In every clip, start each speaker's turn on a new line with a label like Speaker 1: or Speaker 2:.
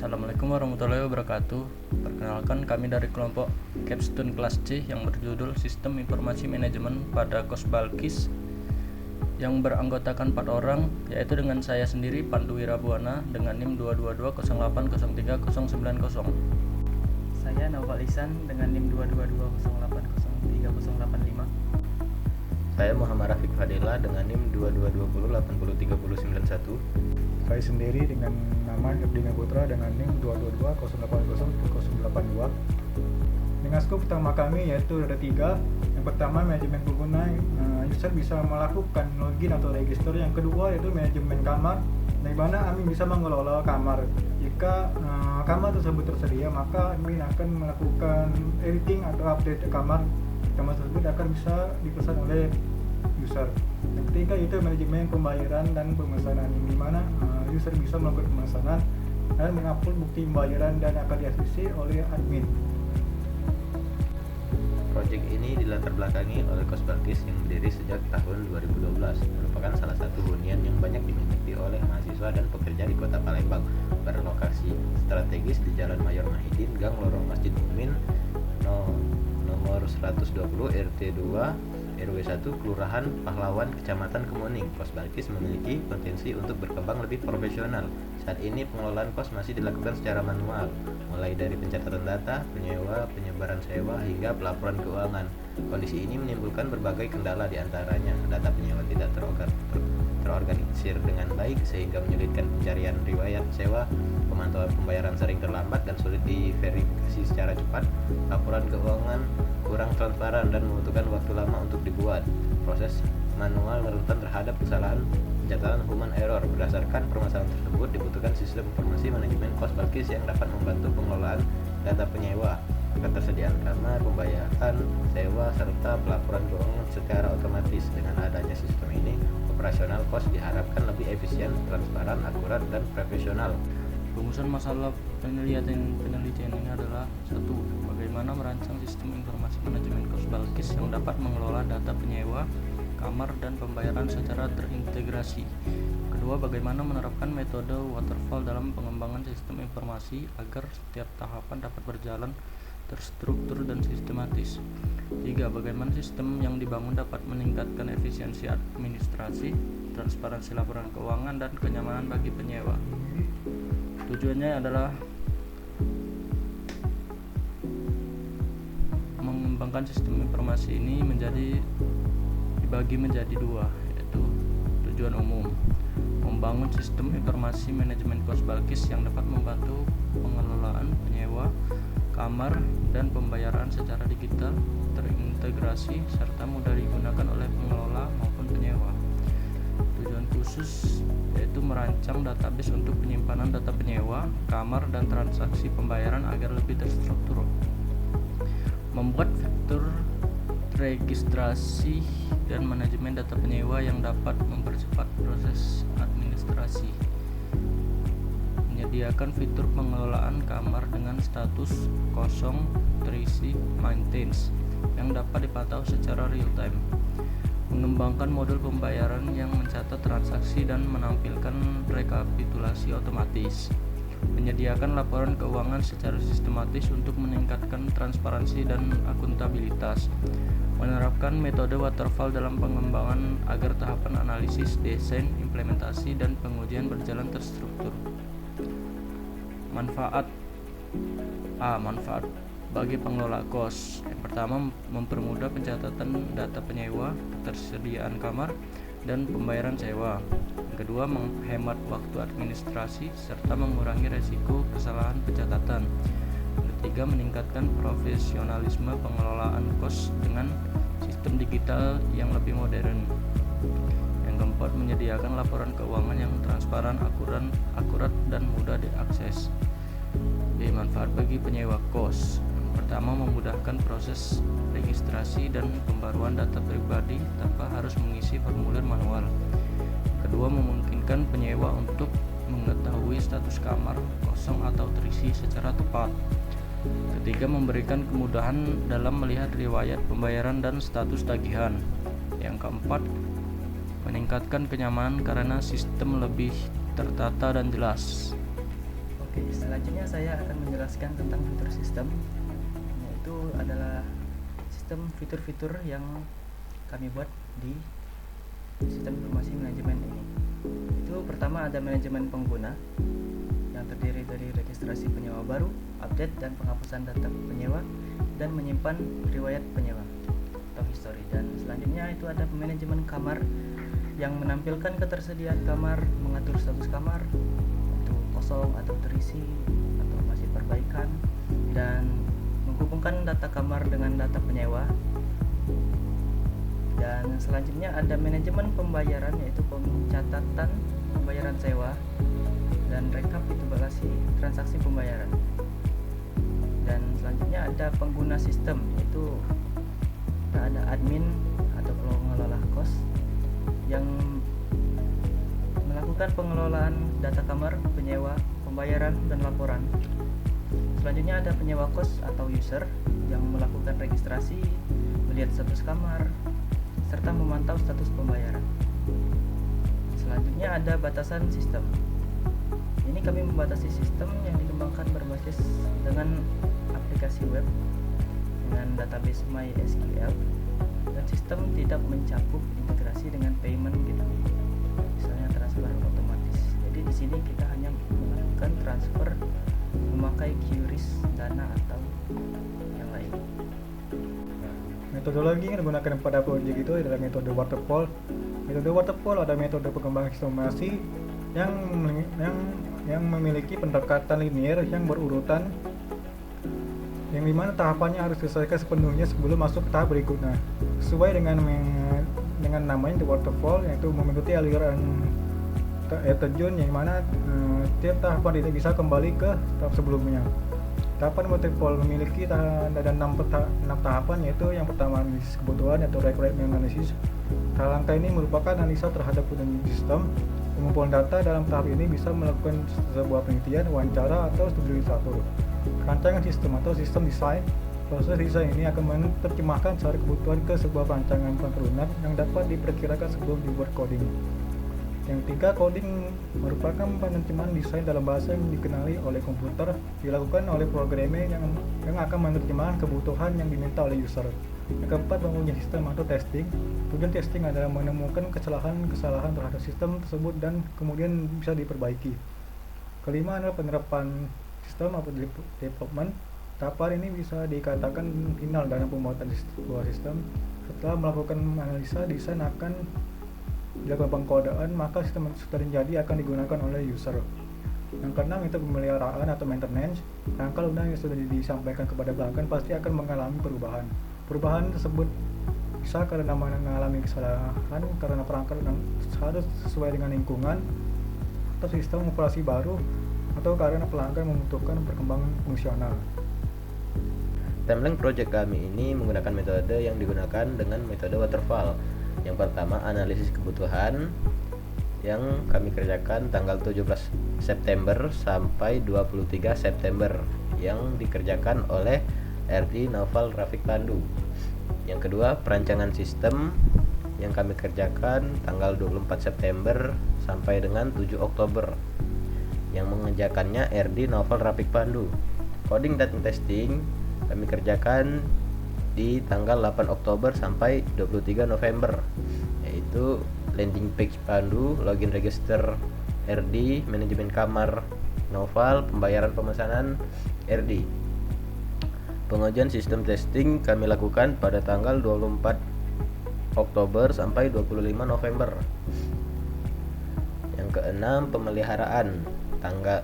Speaker 1: Assalamualaikum warahmatullahi wabarakatuh. Perkenalkan, kami dari kelompok Capstone kelas C yang berjudul Sistem Informasi Manajemen pada Kos Balkis yang beranggotakan 4 orang, yaitu dengan saya sendiri Pandu Wirabuana dengan NIM 22208030090.
Speaker 2: Saya Naufal Ihsan dengan NIM 22208030085.
Speaker 3: Saya Muhammad Rafiq Fadila dengan NIM 2220803091.
Speaker 4: Saya sendiri dengan nama Evdina Putra dengan NIM 222080082. Dengan skop utama kami yaitu ada 3. Yang pertama, manajemen pengguna, user bisa melakukan login atau register. Yang kedua yaitu manajemen kamar, di mana admin bisa mengelola kamar. Jika kamar tersebut tersedia, maka admin akan melakukan editing atau update kamar. Kamar tersebut akan bisa dipesan oleh user. Yang ketiga itu manajemen pembayaran dan pemesanan, di mana user bisa melakukan pemesanan dan mengupload bukti pembayaran dan akan diaksesi oleh admin.
Speaker 3: Proyek ini dilatar belakangi oleh Kos Balkis yang berdiri sejak tahun 2012, merupakan salah satu hunian yang banyak diminati oleh mahasiswa dan pekerja di Kota Palembang, berlokasi strategis di Jalan Mayor Mahidin, Gang Lorong Masjid Mukmin, nomor 120 RT 2 RW 1 Kelurahan Pahlawan, Kecamatan Kemuning. Kos Balkis memiliki potensi untuk berkembang lebih profesional. Saat ini pengelolaan kos masih dilakukan secara manual, mulai dari pencatatan data, penyewa, penyebaran sewa, hingga pelaporan keuangan. Kondisi ini menimbulkan berbagai kendala, diantaranya data penyewa tidak terorganisir dengan baik sehingga menyulitkan pencarian riwayat sewa, pemantauan pembayaran sering terlambat dan sulit diverifikasi secara cepat, laporan keuangan kurang transparan dan membutuhkan waktu lama untuk dibuat. Proses manual rentan terhadap kesalahan pencatatan human error. Berdasarkan permasalahan tersebut, dibutuhkan sistem informasi manajemen Kos Balkis yang dapat membantu pengelolaan data penyewa, ketersediaan kamar, pembayaran sewa, serta pelaporan keuangan secara otomatis. Dengan adanya sistem ini, operasional kos diharapkan lebih efisien, transparan, akurat, dan profesional.
Speaker 1: Rumusan masalah penelitian ini adalah: 1. Bagaimana merancang sistem informasi manajemen Kos Balkis yang dapat mengelola data penyewa, kamar, dan pembayaran secara terintegrasi. Kedua, bagaimana menerapkan metode waterfall dalam pengembangan sistem informasi agar setiap tahapan dapat berjalan terstruktur dan sistematis. 3. Bagaimana sistem yang dibangun dapat meningkatkan efisiensi administrasi, transparansi laporan keuangan, dan kenyamanan bagi penyewa. Tujuannya adalah mengembangkan sistem informasi ini dibagi menjadi 2, yaitu tujuan umum: membangun sistem informasi manajemen Kos Balkis yang dapat membantu pengelolaan penyewa, kamar, dan pembayaran secara digital, terintegrasi, serta mudah digunakan oleh pengelola maupun penyewa. Tujuan khusus yaitu merancang database untuk penyimpanan data penyewa, kamar, dan transaksi pembayaran agar lebih terstruktur. Membuat fitur registrasi dan manajemen data penyewa yang dapat mempercepat proses administrasi. Menyediakan fitur pengelolaan kamar dengan status kosong, terisi, maintenance yang dapat dipantau secara real time. Mengembangkan modul pembayaran yang mencatat transaksi dan menampilkan rekapitulasi otomatis. Menyediakan laporan keuangan secara sistematis untuk meningkatkan transparansi dan akuntabilitas. Menerapkan metode waterfall dalam pengembangan agar tahapan analisis, desain, implementasi, dan pengujian berjalan terstruktur. Manfaat bagi pengelola kos. Yang pertama, mempermudah pencatatan data penyewa, ketersediaan kamar, dan pembayaran sewa. Yang kedua, menghemat waktu administrasi serta mengurangi resiko kesalahan pencatatan. Yang ketiga, meningkatkan profesionalisme pengelolaan kos dengan sistem digital yang lebih modern. Yang keempat, menyediakan laporan keuangan yang transparan, akurat, dan mudah diakses. Manfaat bagi penyewa kos. Pertama, memudahkan proses registrasi dan pembaruan data pribadi tanpa harus mengisi formulir manual. Kedua, memungkinkan penyewa untuk mengetahui status kamar kosong atau terisi secara tepat. Ketiga, memberikan kemudahan dalam melihat riwayat pembayaran dan status tagihan. Yang keempat, meningkatkan kenyamanan karena sistem lebih tertata dan jelas.
Speaker 2: Oke, selanjutnya saya akan menjelaskan tentang fitur sistem, yaitu adalah sistem fitur-fitur yang kami buat di sistem informasi manajemen ini. Itu pertama ada manajemen pengguna yang terdiri dari registrasi penyewa baru, update dan penghapusan data penyewa, dan menyimpan riwayat penyewa atau history. Dan selanjutnya itu ada manajemen kamar yang menampilkan ketersediaan kamar, mengatur status kamar itu kosong atau terisi atau masih perbaikan, dan menghubungkan data kamar dengan data penyewa. Dan selanjutnya ada manajemen pembayaran, yaitu pencatatan pembayaran sewa dan rekapitulasi transaksi pembayaran. Dan selanjutnya ada pengguna sistem, yaitu ada admin atau pengelola kos yang melakukan pengelolaan data kamar, penyewa, pembayaran, dan laporan. Selanjutnya ada penyewa kos atau user yang melakukan registrasi, melihat status kamar, serta memantau status pembayaran. Selanjutnya ada batasan sistem. Ini kami membatasi sistem yang dikembangkan berbasis dengan aplikasi web dengan database MySQL, dan sistem tidak mencakup integrasi dengan payment gateway, misalnya transfer otomatis. Jadi di sini kita hanya melakukan transfer memakai QRIS, Dana atau yang lain.
Speaker 4: Metodologi yang digunakan pada proyek itu adalah metode waterfall. Metode waterfall ada metode pengembangan informasi yang memiliki pendekatan linear yang berurutan, yang dimana tahapannya harus diselesaikan sepenuhnya sebelum masuk ke tahap berikutnya. Sesuai dengan namanya the waterfall, yaitu mengikuti aliran air terjun, yang mana tiap tahapan tidak bisa kembali ke tahap sebelumnya. Tahapan waterfall memiliki ada 6 tahapan, yaitu yang pertama analisis kebutuhan atau requirement analysis. Langkah ini merupakan analisa terhadap kebutuhan sistem. Pengumpulan data dalam tahap ini bisa melakukan sebuah penelitian, wawancara, atau studi literatur. Rancangan sistem atau sistem design. Proses desain ini akan menerjemahkan secara kebutuhan ke sebuah rancangan turunan yang dapat diperkirakan sebelum dibuat coding. Yang tiga, coding merupakan penerjemahan desain dalam bahasa yang dikenali oleh komputer, dilakukan oleh programmer yang akan menerjemahkan kebutuhan yang diminta oleh user. Yang keempat, pengujian sistem atau testing. Tujuan testing adalah menemukan kesalahan terhadap sistem tersebut dan kemudian bisa diperbaiki. Kelima adalah penerapan sistem atau development. Tahapan ini bisa dikatakan final dalam pembuatan sebuah sistem. Setelah melakukan analisa, desain akan dilakukan pengkodaan, maka sistem sudah jadi akan digunakan oleh user. Yang keenam itu pemeliharaan atau maintenance. Rangka lunak yang sudah disampaikan kepada pelanggan pasti akan mengalami perubahan. Perubahan tersebut bisa karena mengalami kesalahan, karena perangkat harus sesuai dengan lingkungan atau sistem operasi baru, atau karena pelanggan membutuhkan perkembangan fungsional.
Speaker 3: Timeline project kami ini menggunakan metode yang digunakan dengan metode waterfall. Yang pertama, analisis kebutuhan yang kami kerjakan tanggal 17 September sampai 23 September yang dikerjakan oleh RD Naufal Rafiq Pandu. Yang kedua, perancangan sistem yang kami kerjakan tanggal 24 September sampai dengan 7 Oktober yang mengerjakannya RD Naufal Rafiq Pandu. Coding dan testing kami kerjakan di tanggal 8 Oktober sampai 23 November, yaitu landing page Pandu, login register RD, manajemen kamar Naufal, pembayaran pemesanan RD. Pengujian sistem testing kami lakukan pada tanggal 24 Oktober sampai 25 November. Yang keenam, pemeliharaan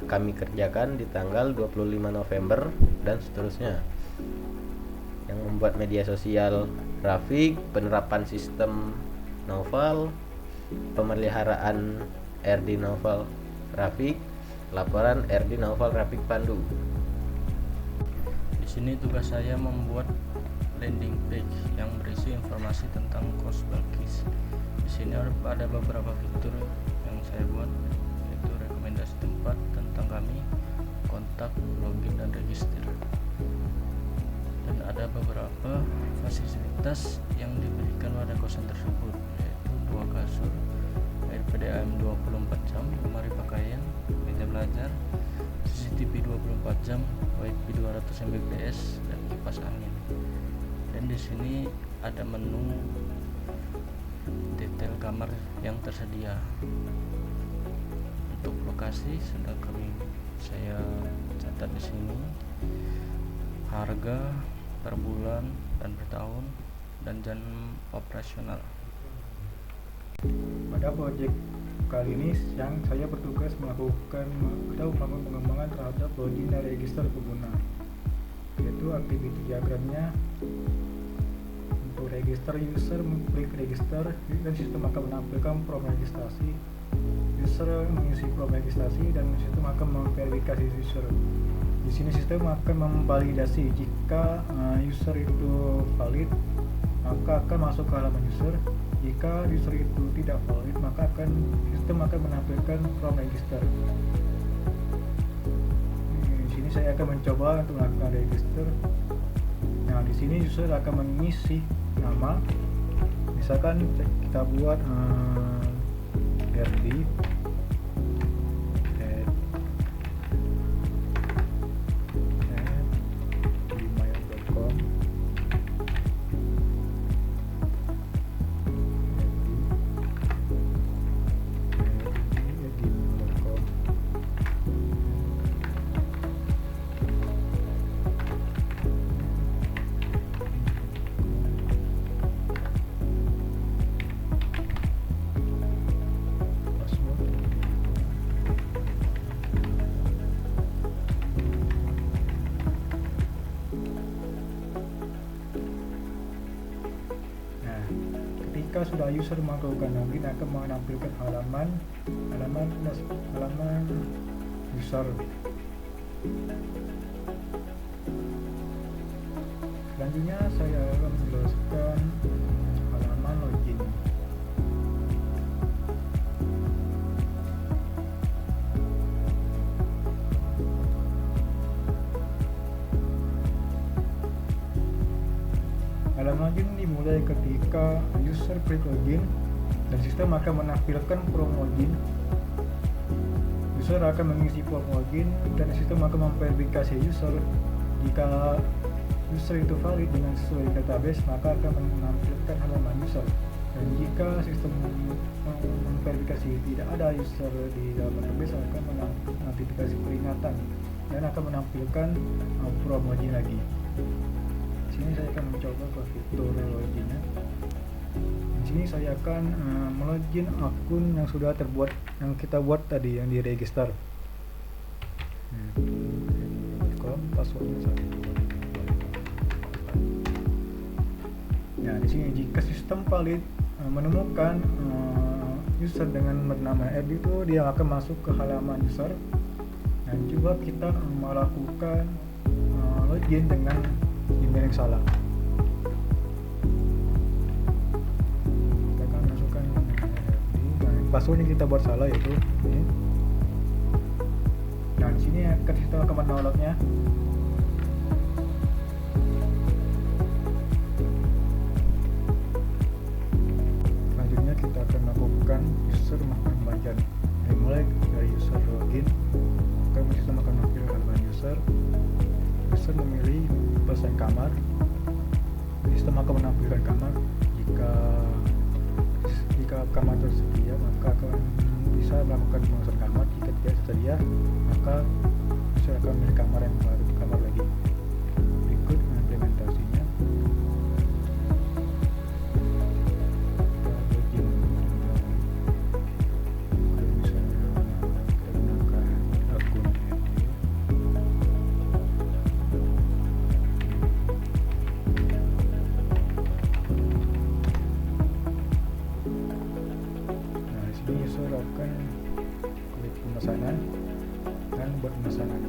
Speaker 3: kami kerjakan di tanggal 25 November dan seterusnya. Yang membuat media sosial Rafiq, penerapan sistem Naufal, pemeliharaan RD Naufal Rafiq, laporan RD Naufal Rafiq Pandu.
Speaker 1: Di sini tugas saya membuat landing page yang berisi informasi tentang kos Balkis. Di sini ada beberapa fitur yang saya buat, yaitu rekomendasi tempat tentang kami, kontak, login, dan register. Dan ada beberapa fasilitas yang diberikan pada kosan tersebut, yaitu 2 kasur, air PDAM 24 jam, lemari pakaian, meja belajar, CCTV 24 jam, WiFi 200 Mbps dan kipas angin. Dan di sini ada menu detail kamar yang tersedia. Untuk lokasi sudah saya catat di sini. Harga per bulan dan per tahun dan jam operasional.
Speaker 4: Pada proyek kali ini yang saya bertugas melakukan pengembangan terhadap login dan register pengguna, yaitu activity diagramnya. Untuk register user, klik register dan sistem akan menampilkan form registrasi. User mengisi form registrasi dan sistem akan memverifikasi user. Di sini sistem akan memvalidasi jika user itu valid, maka akan masuk ke halaman user. Jika user itu tidak valid, maka sistem akan menampilkan form register. Di sini saya akan mencoba untuk melakukan register. Nah, di sini user akan mengisi nama. Misalkan kita buat RD gmail.com. Ketika sudah user melakukan login, akan menampilkan halaman user. Selanjutnya saya akan menjelaskan halaman login. Halaman login dimulai ketika user klik login dan sistem akan menampilkan form login. User akan mengisi form login dan sistem akan memverifikasi user. Jika user itu valid dengan sesuai database, maka akan menampilkan halaman user. Dan jika sistem memverifikasi tidak ada user di dalam database, akan notifikasi peringatan dan akan menampilkan form login lagi. Sini saya akan mencoba ke fitur loginnya. Di sini saya akan melogin akun yang sudah terbuat, yang kita buat tadi, yang di register. Passwordnya saya buat. Nah, di sini jika sistem valid menemukan user dengan bernama RD itu, dia akan masuk ke halaman user. Dan juga kita melakukan login dengan email yang salah. Kita akan masukkan password yang kita buat salah, yaitu ini. Nah, di sini kita akan mendownloadnya. Selanjutnya kita akan melakukan user pembacaan. Mulai dari user login, kami sistem akan menampilkan halaman user. User memilih pesan kamar. Sistem akan menampilkan kamar. Jika kamar tersedia, maka akan bisa melakukan pemesanan kamar. Jika tidak tersedia, maka user akan memilih kamar yang baru, kamar lagi. Berikut implementasinya. User akan klik pemesanan dan buat pemesanan.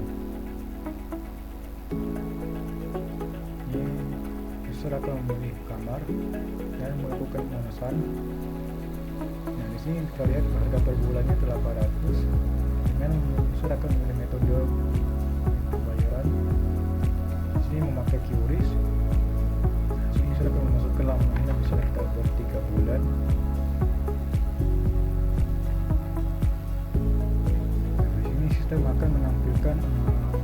Speaker 4: Ini user akan memilih kamar dan melakukan pemesanan. Nah, di sini kita lihat harga per bulannya 800. Dengan user akan memilih metode pembayaran. Di sini memakai QRIS. Di sini user akan memasukkan lamanya, misalnya kita buat 3 bulan. Sistem akan menampilkan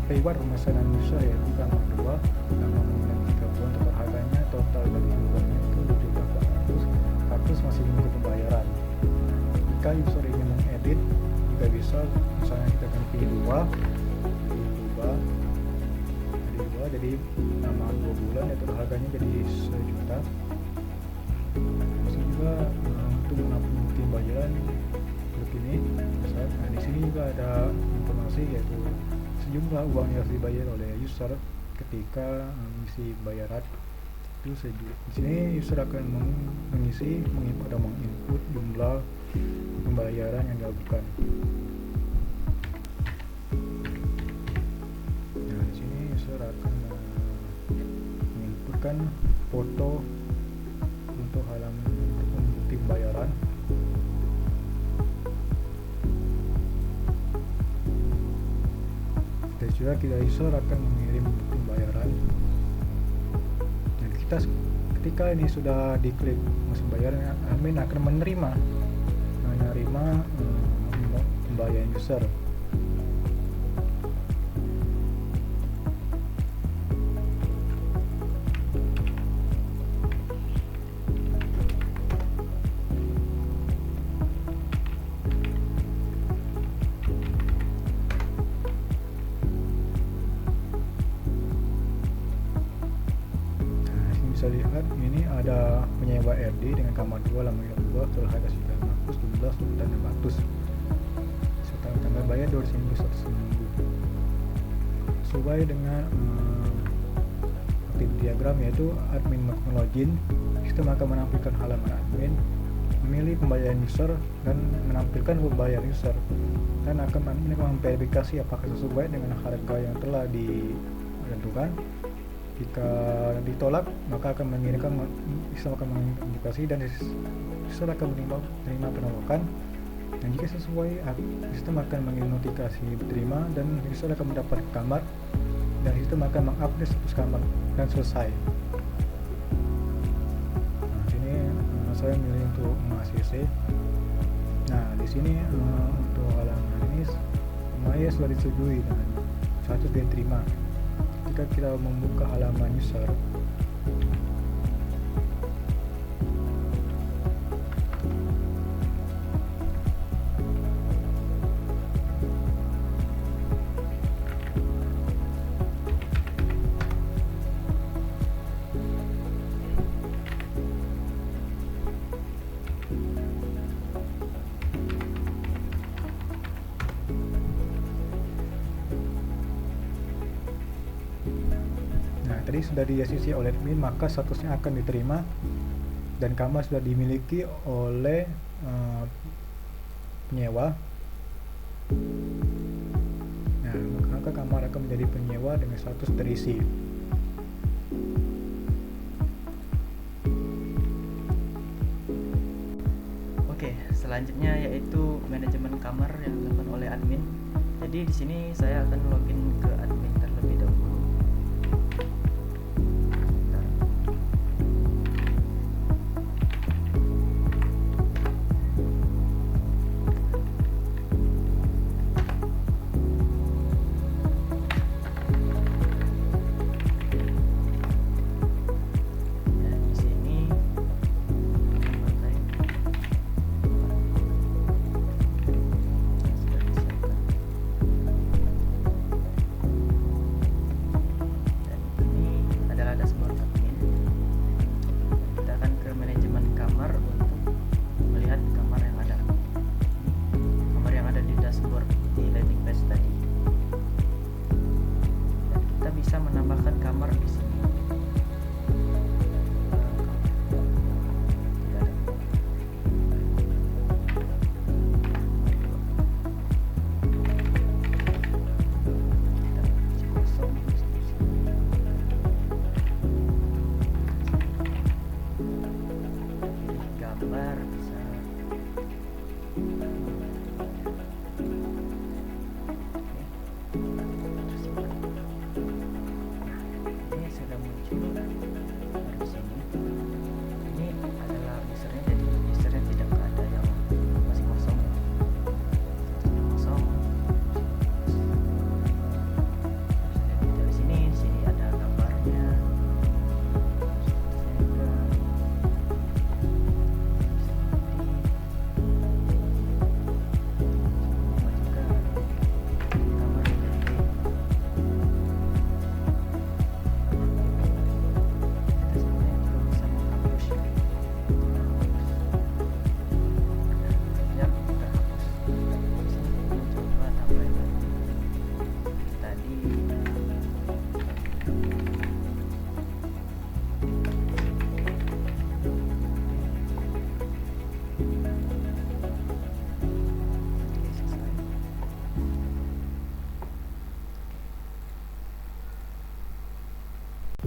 Speaker 4: reward pemesanan user yaitu kamar 2 yang nominal 3 bulan total harganya total dari bulannya itu 7.400 masih menunggu pembayaran. Jika user ingin mengedit juga bisa, misalnya kita akan pilih 2 jadi nama 2 bulan yaitu harganya jadi 1 juta. Bisa juga untuk menampung bukti pembayaran begini. Nah, di sini juga ada informasi yaitu sejumlah uang yang harus dibayar oleh user ketika mengisi bayaran. Itu di sini user akan mengisi, menginput atau menginput jumlah pembayaran yang dilakukan. Nah, di sini user akan menginputkan foto untuk halaman untuk bukti pembayaran. Dan juga kita user akan mengirim bukti pembayaran. Dan ketika ini sudah diklik mesin pembayaran, admin akan menerima pembayaran user. Bisa lihat ini ada penyewa RD dengan kamar 2 lamanya 2 total harga 900 dan 600 serta tanggal bayar 2 seminggu 1 seminggu. Sesuai dengan aktif diagram yaitu admin login, sistem akan menampilkan halaman admin, memilih pembayaran user dan menampilkan pembayaran user, dan admin akan memverifikasi apakah sesuai dengan harga yang telah ditentukan. Jika ditolak, maka akan mengirimkan sistem akan mengindikasi dan user akan menerima penolakan. Dan jika sesuai, sistem akan mengirim notifikasi diterima dan user akan mendapat kamar dan sistem akan mengupdate status kamar dan selesai. Nah, sini saya milih untuk ACC. Nah, di sini untuk halaman ini semuanya sudah disetujui dan status diterima. Jika kita membuka halaman user, tadi sudah di-ACC oleh admin, maka statusnya akan diterima dan kamar sudah dimiliki oleh penyewa. Nah, maka kamar akan menjadi penyewa dengan status terisi.
Speaker 2: Oke, selanjutnya yaitu manajemen kamar yang dilakukan oleh admin. Jadi di sini saya akan login ke admin terlebih dahulu.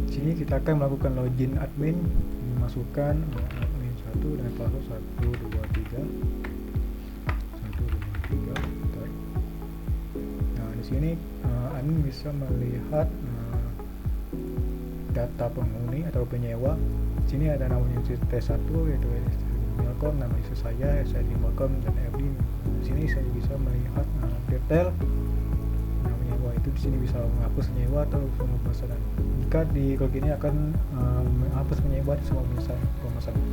Speaker 4: Di sini kita akan melakukan login admin, memasukkan admin 1 dan password 123 123. Bentar. Nah, di sini admin bisa melihat data penghuni atau penyewa. Di sini ada namanya T1 yaitu Milkom, nama user saya, SID Milkom dan FD. Di sini saya bisa melihat detail menyewa itu. Di sini bisa menghapus menyewa atau pemesanan. Jika di login ini akan menghapus menyewa di semua pemesanan.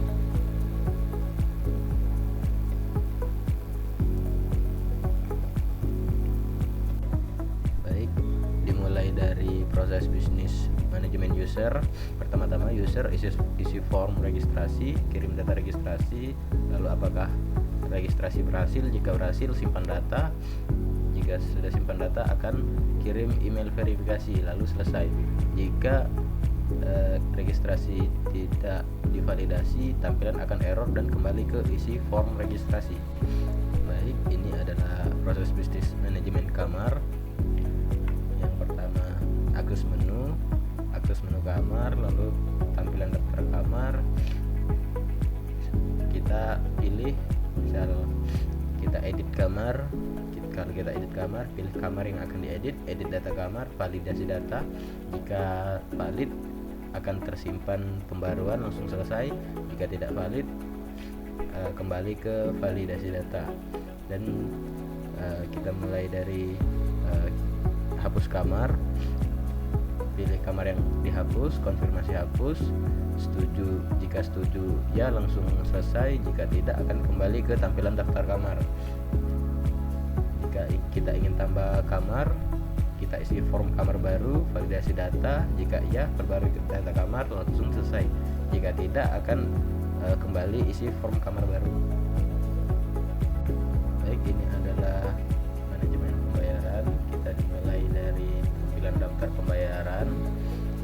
Speaker 3: Baik, dimulai dari proses bisnis manajemen user. Pertama-tama user isi form registrasi, kirim data registrasi, lalu apakah registrasi berhasil. Jika berhasil, simpan data. Jika sudah simpan data, akan kirim email verifikasi, lalu selesai. Jika registrasi tidak divalidasi, tampilan akan error dan kembali ke isi form registrasi. Baik, ini adalah proses bisnis manajemen kamar. Yang pertama, akses menu kamar, lalu tampilan daftar kamar. Kita pilih, misal kita edit kamar. Kalau kita edit kamar, pilih kamar yang akan diedit, edit data kamar, validasi data. Jika valid, akan tersimpan pembaruan, langsung selesai. Jika tidak valid, kembali ke validasi data. Dan kita mulai dari hapus kamar. Pilih kamar yang dihapus, konfirmasi hapus, setuju. Jika setuju, ya langsung selesai. Jika tidak, akan kembali ke tampilan daftar kamar. Jika kita ingin tambah kamar, kita isi form kamar baru, validasi data. Jika iya, perbarui data kamar, langsung selesai. Jika tidak, akan kembali isi form kamar baru. Baik, ini adalah manajemen pembayaran. Kita dimulai dari tampilan daftar pembayaran.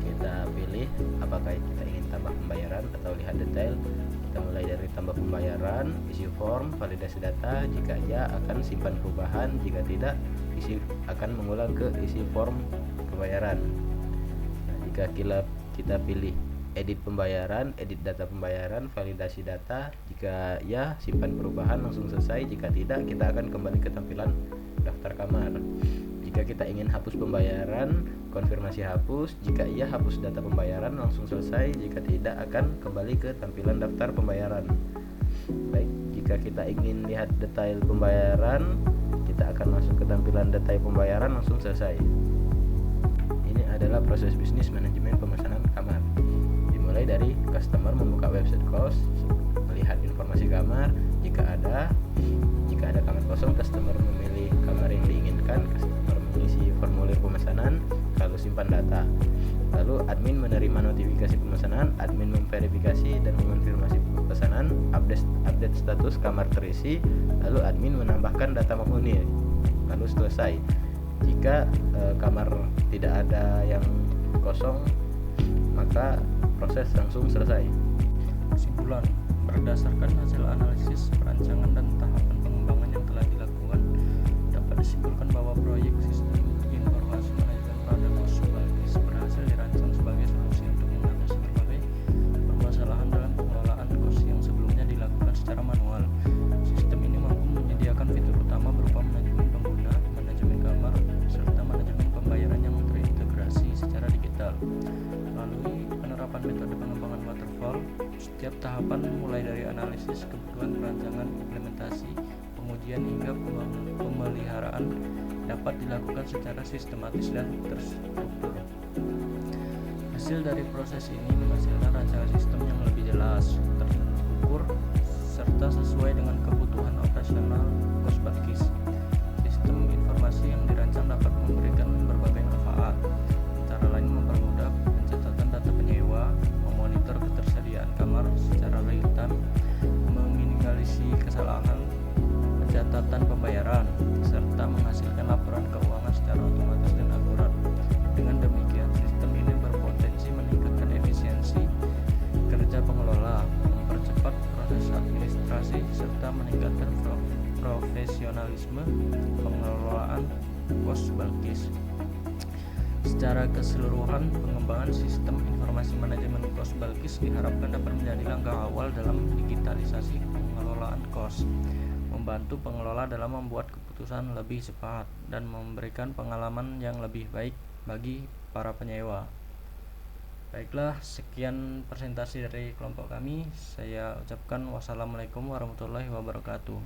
Speaker 3: Kita pilih apakah kita ingin tambah pembayaran atau lihat detail. Kita mulai dari tambah pembayaran, isi form, validasi data. Jika ya, akan simpan perubahan. Jika tidak, akan mengulang ke isi form pembayaran. Nah, jika kita pilih edit pembayaran, edit data pembayaran, validasi data. Jika ya, simpan perubahan, langsung selesai. Jika tidak, kita akan kembali ke tampilan daftar kamar. Jika kita ingin hapus pembayaran, konfirmasi hapus. Jika iya, hapus data pembayaran, langsung selesai. Jika tidak, akan kembali ke tampilan daftar pembayaran. Baik, jika kita ingin lihat detail pembayaran, kita akan masuk ke tampilan detail pembayaran, langsung selesai. Ini adalah proses bisnis manajemen pemesanan kamar. Dimulai dari customer membuka website kos, melihat informasi kamar. Jika ada kamar kosong, customer memilih kamar yang diinginkan. Customer mengisi formulir pemesanan, lalu simpan data. Lalu admin menerima notifikasi pemesanan, admin memverifikasi dan mengonfirmasi pesanan, update status kamar terisi, lalu admin menambahkan data penghuni, lalu selesai. Jika kamar tidak ada yang kosong, maka proses langsung selesai.
Speaker 1: Kesimpulan, berdasarkan hasil analisis perancangan dan tahapan pengembangan yang telah dilakukan, dapat disimpulkan bahwa proyek sistem informasi manajemen pada Kos Balkis berhasil dirancang sebagai solusi untuk mengatasi berbagai permasalahan dalam pengelolaan kos yang sebelumnya dilakukan secara manual. Sistem ini mampu menyediakan fitur utama berupa manajemen pengguna, manajemen kamar, serta manajemen pembayaran yang terintegrasi secara digital. Melalui penerapan metode pengembangan waterfall, setiap tahapan mulai dari analisis kebutuhan, perancangan, implementasi, pengujian hingga pemeliharaan dapat dilakukan secara sistematis dan terstruktur. Hasil dari proses ini menghasilkan rancangan sistem yang lebih jelas, terukur, serta sesuai dengan kebutuhan operasional Kos Balkis. Sistem informasi yang dirancang dapat memberikan berbagai manfaat, antara lain mempermudah pencatatan data penyewa, memonitor ketersediaan kamar secara real time, meminimalisasi kesalahan pencatatan pembayaran, serta menghasilkan laporan keuangan secara otomatis dan akurat. Dengan demikian, sistem ini berpotensi meningkatkan efisiensi kerja pengelola, mempercepat proses administrasi, serta meningkatkan profesionalisme pengelolaan Kos Balkis. Secara keseluruhan, pengembangan sistem informasi manajemen kos Balkis diharapkan dapat menjadi langkah awal dalam digitalisasi pengelolaan kos, membantu pengelola dalam membuat keputusan lebih cepat, dan memberikan pengalaman yang lebih baik bagi para penyewa. Baiklah, sekian presentasi dari kelompok kami. Saya ucapkan wassalamualaikum warahmatullahi wabarakatuh.